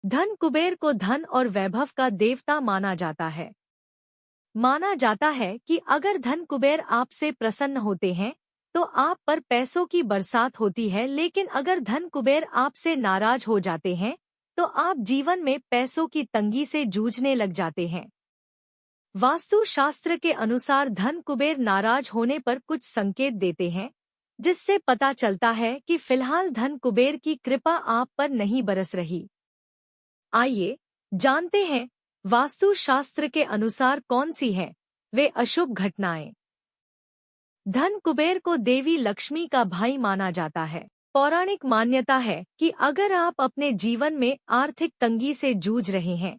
धन कुबेर को धन और वैभव का देवता माना जाता है। माना जाता है कि अगर धन कुबेर आपसे प्रसन्न होते हैं तो आप पर पैसों की बरसात होती है, लेकिन अगर धन कुबेर आपसे नाराज हो जाते हैं तो आप जीवन में पैसों की तंगी से जूझने लग जाते हैं। वास्तु शास्त्र के अनुसार धन कुबेर नाराज होने पर कुछ संकेत देते हैं, जिससे पता चलता है कि फिलहाल धन कुबेर की कृपा आप पर नहीं बरस रही। आइए जानते हैं वास्तु शास्त्र के अनुसार कौन सी है वे अशुभ घटनाएं। धन कुबेर को देवी लक्ष्मी का भाई माना जाता है। पौराणिक मान्यता है कि अगर आप अपने जीवन में आर्थिक तंगी से जूझ रहे हैं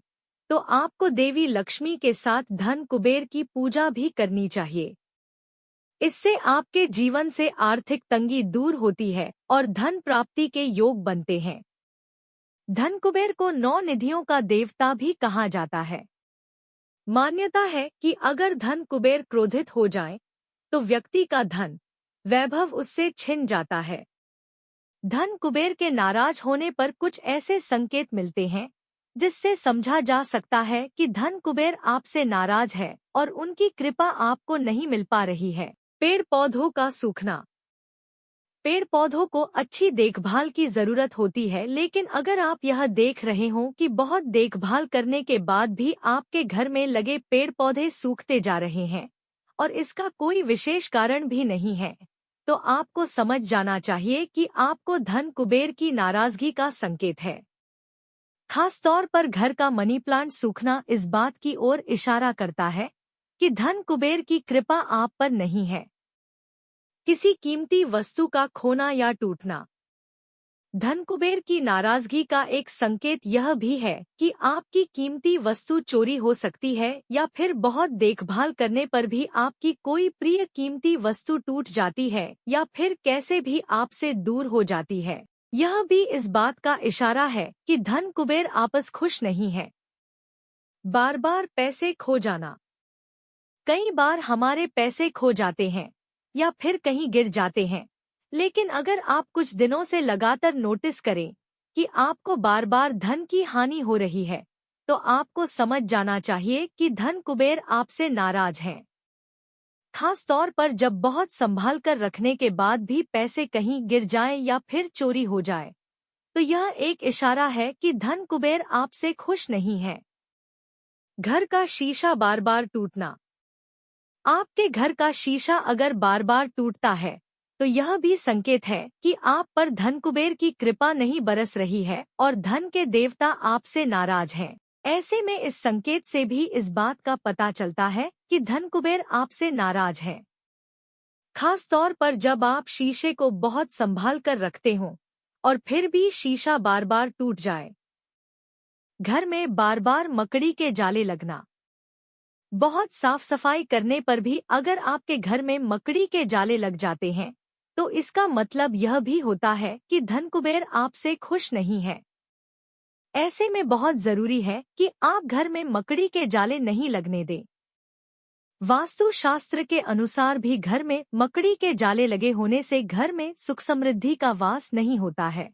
तो आपको देवी लक्ष्मी के साथ धन कुबेर की पूजा भी करनी चाहिए। इससे आपके जीवन से आर्थिक तंगी दूर होती है और धन प्राप्ति के योग बनते हैं। धन कुबेर को 9 निधियों का देवता भी कहा जाता है। मान्यता है कि अगर धन कुबेर क्रोधित हो जाएं, तो व्यक्ति का धन वैभव उससे छिन जाता है। धन कुबेर के नाराज होने पर कुछ ऐसे संकेत मिलते हैं जिससे समझा जा सकता है कि धन कुबेर आपसे नाराज है और उनकी कृपा आपको नहीं मिल पा रही है। पेड़ पौधों का सूखना। पेड़ पौधों को अच्छी देखभाल की जरूरत होती है, लेकिन अगर आप यह देख रहे हो कि बहुत देखभाल करने के बाद भी आपके घर में लगे पेड़ पौधे सूखते जा रहे हैं और इसका कोई विशेष कारण भी नहीं है, तो आपको समझ जाना चाहिए कि आपको धन कुबेर की नाराजगी का संकेत है। खास तौर पर घर का मनी प्लांट सूखना इस बात की ओर इशारा करता है कि धन कुबेर की कृपा आप पर नहीं है। किसी कीमती वस्तु का खोना या टूटना। धन कुबेर की नाराजगी का एक संकेत यह भी है कि आपकी कीमती वस्तु चोरी हो सकती है या फिर बहुत देखभाल करने पर भी आपकी कोई प्रिय कीमती वस्तु टूट जाती है या फिर कैसे भी आपसे दूर हो जाती है। यह भी इस बात का इशारा है कि धन कुबेर आपस खुश नहीं है। बार बार पैसे खो जाना। कई बार हमारे पैसे खो जाते हैं या फिर कहीं गिर जाते हैं, लेकिन अगर आप कुछ दिनों से लगातार नोटिस करें कि आपको बार बार धन की हानि हो रही है, तो आपको समझ जाना चाहिए कि धन कुबेर आपसे नाराज हैं। खास तौर पर जब बहुत संभाल कर रखने के बाद भी पैसे कहीं गिर जाएं या फिर चोरी हो जाए, तो यह एक इशारा है कि धन कुबेर आपसे खुश नहीं है। घर का शीशा बार बार टूटना। आपके घर का शीशा अगर बार बार टूटता है तो यह भी संकेत है कि आप पर धन कुबेर की कृपा नहीं बरस रही है और धन के देवता आपसे नाराज हैं। ऐसे में इस संकेत से भी इस बात का पता चलता है कि धन कुबेर आपसे नाराज है। खास तौर पर जब आप शीशे को बहुत संभाल कर रखते हो और फिर भी शीशा बार बार टूट जाए। घर में बार बार मकड़ी के जाले लगना। बहुत साफ सफाई करने पर भी अगर आपके घर में मकड़ी के जाले लग जाते हैं तो इसका मतलब यह भी होता है कि धन कुबेर आपसे खुश नहीं है। ऐसे में बहुत जरूरी है कि आप घर में मकड़ी के जाले नहीं लगने दें। वास्तु शास्त्र के अनुसार भी घर में मकड़ी के जाले लगे होने से घर में सुख समृद्धि का वास नहीं होता है।